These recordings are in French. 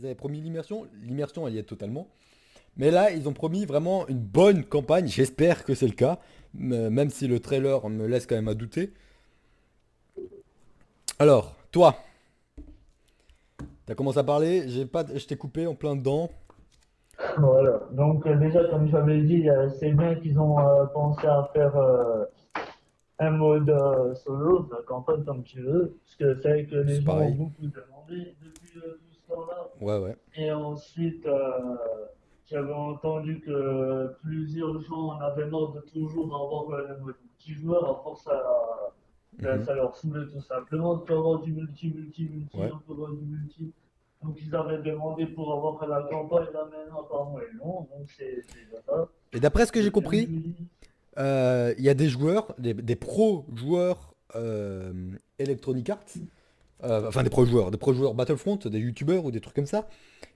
Ils avaient promis l'immersion. L'immersion, elle y est totalement. Mais là, ils ont promis vraiment une bonne campagne. J'espère que c'est le cas. Même si le trailer me laisse quand même à douter. Alors, toi, t'as commencé à parler. J'ai pas, je t'ai coupé en plein dedans. Voilà. Donc déjà, comme j'avais dit, c'est bien qu'ils ont pensé à faire un mode solo, la campagne comme tu veux, parce que c'est vrai que les C'est gens ont pareil. beaucoup demandé depuis tout ce temps-là. Ouais, ouais. Et ensuite, j'avais entendu que plusieurs gens en avaient marre de toujours avoir le mode multijoueur, à force Mhm. ça leur saoulait tout simplement de avoir du multi, Ouais. encore du multi. Donc ils avaient demandé pour avoir la campagne là maintenant, apparemment ils l'ont, donc c'est déjà ça. Et d'après ce que j'ai Le compris, gameplay, il y a des joueurs, des pro joueurs Electronic Arts, enfin des pro joueurs Battlefront, des youtubeurs ou des trucs comme ça,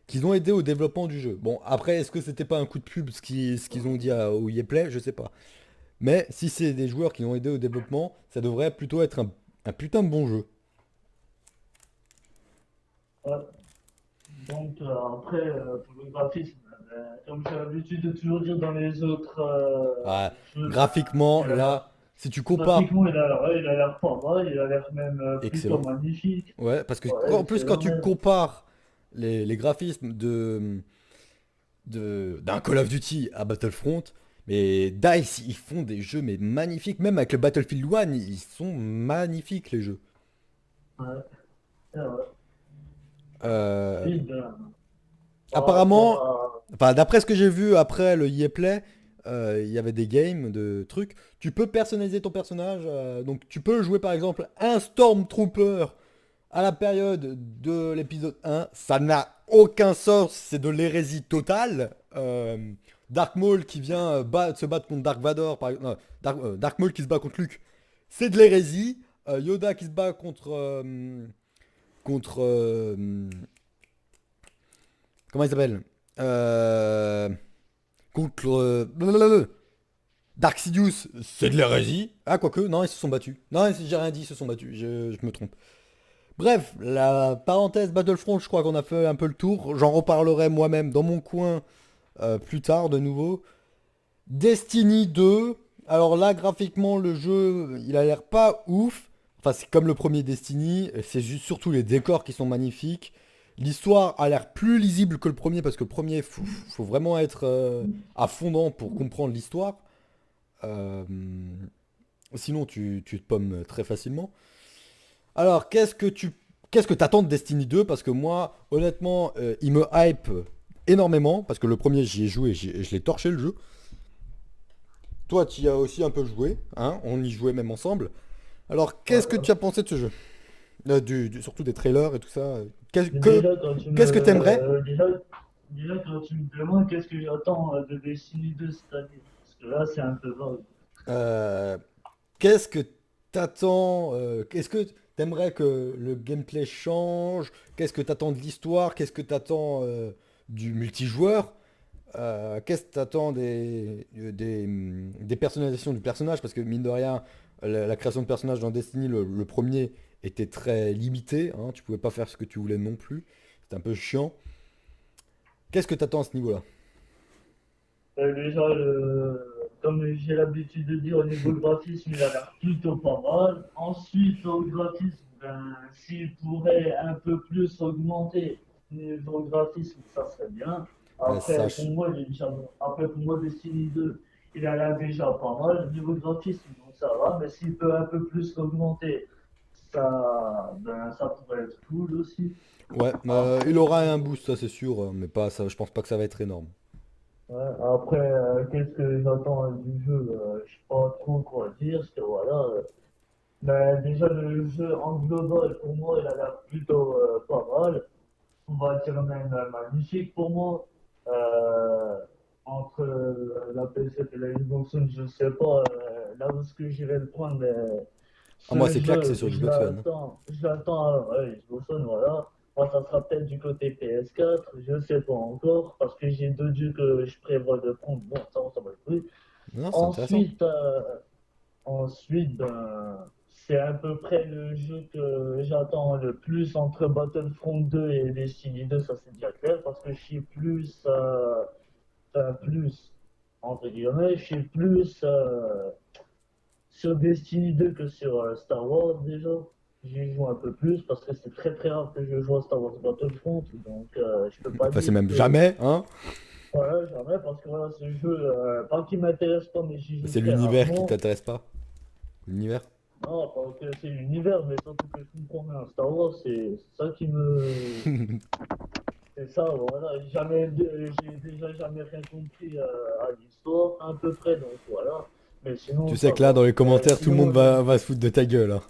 qui ont aidé au développement du jeu. Bon, après, est-ce que c'était pas un coup de pub ce qu'ils ont dit au Yeplay? Je sais pas. Mais si c'est des joueurs qui ont aidé au développement, ça devrait plutôt être un putain de bon jeu. ouais. Donc après, pour le graphisme, comme j'ai l'habitude de toujours dire dans les autres Ouais, jeux, ben, graphiquement, il a l'air là, si tu compares, graphiquement, il a l'air pas mal, il a l'air même plutôt excellent. magnifique. Ouais, parce que Ouais, en plus, quand excellent tu même. compares les graphismes d'un Call of Duty à Battlefront, mais DICE, ils font des jeux mais magnifiques. Même avec le Battlefield 1, ils sont magnifiques les jeux. Ouais, c'est vrai. Euh, Ensuite, par rapport apparemment, à. enfin d'après ce que j'ai vu après le EA Play, il y avait des games de trucs. Tu peux personnaliser ton personnage, donc tu peux jouer par exemple un Stormtrooper à la période de l'épisode 1, ça n'a aucun sens, c'est de l'hérésie totale. Dark Maul qui vient se battre contre Dark Vador, par exemple, Dark Maul qui se bat contre Luke, c'est de l'hérésie. Yoda qui se bat contre comment il s'appelle euh, contre Dark Sidious, c'est de l'hérésie. Ah quoique, non ils se sont battus. Non j'ai rien dit, ils se sont battus, je me trompe. Bref, la parenthèse Battlefront, je crois qu'on a fait un peu le tour. J'en reparlerai moi-même dans mon coin plus tard de nouveau. Destiny 2. Alors là, graphiquement, le jeu, il a l'air pas ouf. Enfin, c'est comme le premier Destiny. C'est juste surtout les décors qui sont magnifiques. L'histoire a l'air plus lisible que le premier parce que le premier, faut vraiment être à fond dedans pour comprendre l'histoire. Euh, sinon, tu te pommes très facilement. Alors, qu'est-ce que t'attends de Destiny 2? Parce que moi, honnêtement, il me hype énormément. Parce que le premier, j'y ai joué, je l'ai torché le jeu. Toi, tu y as aussi un peu joué, hein? On y jouait même ensemble. Alors, qu'est-ce que tu as Voilà. pensé de ce jeu? Surtout des trailers et tout ça. Mais déjà, Qu'est-ce que t'aimerais? déjà, quand tu me demandes qu'est-ce que j'attends de Destiny 2 cette année, parce que là, c'est un peu vague. Euh, Qu'est-ce que t'attends? Qu'est-ce que t'aimerais que le gameplay change? Qu'est-ce que t'attends de l'histoire? Qu'est-ce que t'attends du multijoueur? Qu'est-ce que t'attends des personnalisations du personnage? Parce que mine de rien, la création de personnages dans Destiny, le premier, était très limité, hein, tu pouvais pas faire ce que tu voulais non plus. C'était un peu chiant. Qu'est-ce que t'attends à ce niveau-là? Déjà, comme j'ai l'habitude de dire, au niveau du graphisme, il a l'air plutôt pas mal. Ensuite, au graphisme, ben, s'il pourrait un peu plus augmenter niveau graphisme, ça serait bien. Ça, Après, pour moi, après, pour moi, Destiny 2, il a l'air déjà pas mal niveau graphisme, donc ça va. Mais s'il peut un peu plus l'augmenter, ça pourrait être cool aussi. ouais, Après, il aura un boost, ça c'est sûr, mais pas ça. Je pense pas que ça va être énorme. ouais, après, qu'est-ce que j'attends du jeu? Je sais pas trop quoi dire, parce que voilà. Mais déjà, le jeu en global, pour moi, il a l'air plutôt pas mal. On va dire même magnifique pour moi. Euh, entre la PC et la Xbox One, je sais pas là où est-ce que j'irai le prendre, mais Ah, moi ce c'est clair que c'est jeu, sur Xbox One. je l'attends, ouais, Xbox One, voilà. Moi, ça sera peut-être du côté PS4, je sais pas encore, parce que j'ai deux jeux que je prévois de prendre. Bon, ça va être oui. Non, c'est intéressant. Ensuite, ensuite, ben, c'est à peu près le jeu que j'attends le plus entre Battlefront 2 et Destiny 2, ça c'est déjà clair, parce que je suis plus, enfin, plus, entre guillemets, je suis plus sur Destiny 2 que sur Star Wars déjà. J'y joue un peu plus parce que c'est très très rare que je joue à Star Wars Battlefront, donc je peux pas Enfin, c'est dire même que jamais, hein. voilà, jamais parce que voilà, ce jeu, pas qu'il m'intéresse pas, mais j'y joue C'est très l'univers qui rarement. t'intéresse pas. L'univers. Non, parce que c'est l'univers, mais surtout que je comprends bien. Star Wars, c'est ça qui me. C'est ça, voilà. J'ai déjà jamais rien compris à l'histoire, à peu près, donc voilà. Mais sinon, Tu ça sais que là, va. dans les commentaires, tout le monde Sinon, va se foutre de ta gueule, hein.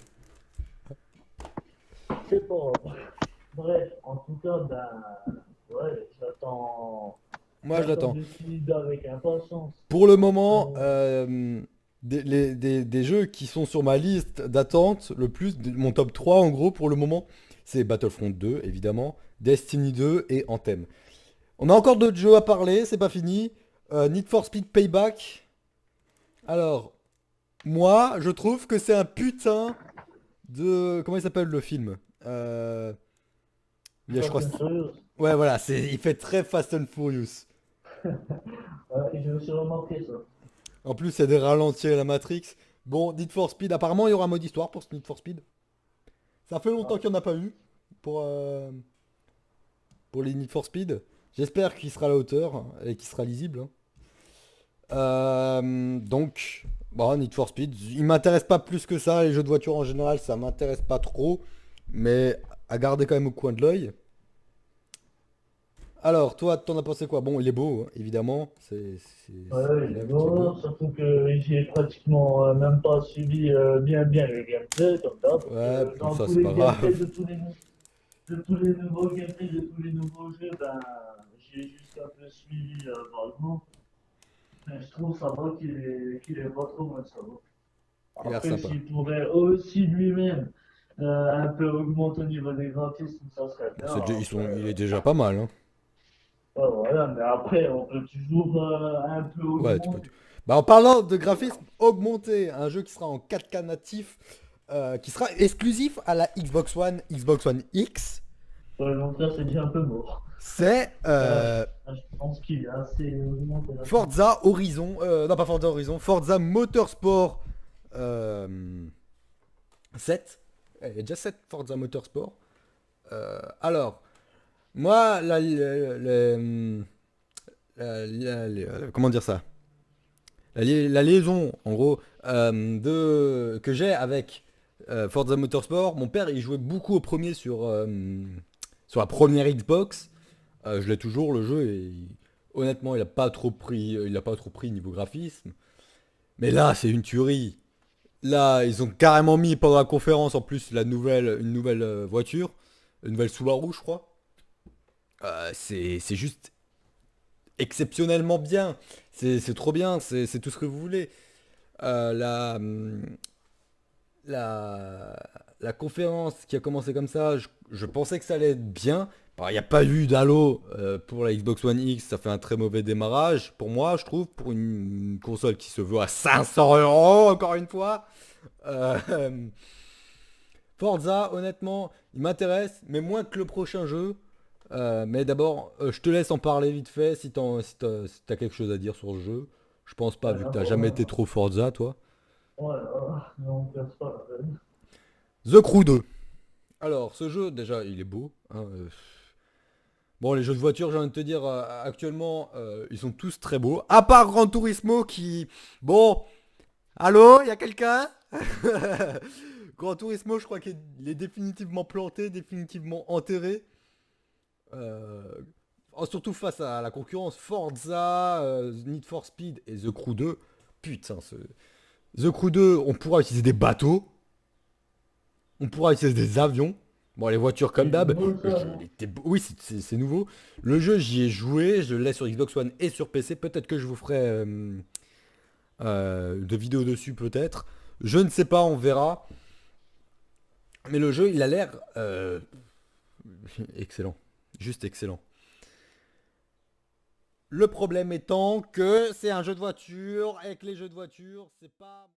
c'est pas. Bref, en tout cas, ben. Ouais, j'attends. Moi, je J'attends l'attends. Destiny 2 avec impatience. Pour le moment, Euh, des jeux qui sont sur ma liste d'attente, le plus, mon top 3 en gros pour le moment, c'est Battlefront 2 évidemment, Destiny 2 et Anthem. On a encore d'autres jeux à parler, c'est pas fini. Need for Speed Payback. Alors, moi, je trouve que c'est un putain de... Comment il s'appelle le film? Il y a, je Fast crois... and Furious. Ouais, voilà, il fait très Fast and Furious. Et je me suis remarqué ça. En plus, il y a des ralentis à la Matrix. Bon, Need for Speed, apparemment, il y aura un mode histoire pour ce Need for Speed. Ça fait longtemps Ah, qu'il n'y en a pas eu pour, les Need for Speed. J'espère qu'il sera à la hauteur hein, et qu'il sera lisible, hein. Donc, bon, Need for Speed, il m'intéresse pas plus que ça. Les jeux de voiture en général, ça m'intéresse pas trop. Mais à garder quand même au coin de l'œil. Alors, toi, t'en as pensé quoi? Bon, il est beau, hein, évidemment. C'est ouais, il est clair qu'il est beau. beau, surtout que j'ai pratiquement même pas suivi bien le gameplay, comme d'hab. Ouais, bon, Dans ça, tous c'est les pas gameplays grave. de tous les nouveaux gameplays, de tous les nouveaux jeux, ben, j'ai juste un peu suivi vaguement. Mais je trouve ça va qu'il est pas trop mal, ça va. Il a l'air Après, sympa. s'il pourrait aussi lui-même un peu augmenter au niveau des graphismes, ça serait bien. Il est déjà pas mal, hein. Ouais, voilà, mais après, on peut toujours un peu Ouais, augmenter. Bah, en parlant de graphisme augmenté, un jeu qui sera en 4K natif, qui sera exclusif à la Xbox One X, Ouais, donc là, c'est déjà un peu mort. c'est Je pense qu'il est assez augmenté là-dessus. Forza Horizon, non pas Forza Horizon, Forza Motorsport 7. Il y a déjà 7 Forza Motorsport. Alors, moi, comment dire ça? La liaison, en gros, que j'ai avec Forza Motorsport, mon père, il jouait beaucoup au premier sur la première Xbox. Je l'ai toujours, le jeu, et honnêtement, il a pas trop pris niveau graphisme. Mais là, c'est une tuerie. Là, ils ont carrément mis pendant la conférence, en plus, une nouvelle voiture, une nouvelle Subaru, je crois. C'est juste exceptionnellement bien. C'est trop bien, c'est tout ce que vous voulez. Euh, la, hum, la, la conférence qui a commencé comme ça, je pensais que ça allait être bien. Il n'y a pas eu d'Halo pour la Xbox One X, ça fait un très mauvais démarrage pour moi, je trouve, pour une console qui se veut à 500 euros, encore une fois. Euh, Forza, honnêtement, il m'intéresse, mais moins que le prochain jeu. Mais d'abord, je te laisse en parler vite fait si t'as quelque chose à dire sur le jeu. Je pense pas, vu que t'as jamais été trop Forza, toi. Ouais, donc c'est pas la peine. The Crew 2. Alors, ce jeu, déjà, il est beau, hein, bon, les jeux de voiture, j'ai envie de te dire, actuellement, ils sont tous très beaux. À part Gran Turismo qui... Bon, allô, y a quelqu'un? Gran Turismo, je crois qu'il est définitivement planté, définitivement enterré. Euh, Surtout face à la concurrence Forza, Need for Speed et The Crew 2. Putain, The Crew 2, on pourra utiliser des bateaux, on pourra utiliser des avions. Bon, les voitures comme C'est d'hab. nouveau ça, non? Oui, c'est nouveau. Le jeu, j'y ai joué, je l'ai sur Xbox One et sur PC. Peut-être que je vous ferai de vidéos dessus, peut-être. Je ne sais pas, on verra. Mais le jeu, il a l'air excellent. Juste excellent. Le problème étant que c'est un jeu de voiture et que les jeux de voiture, c'est pas...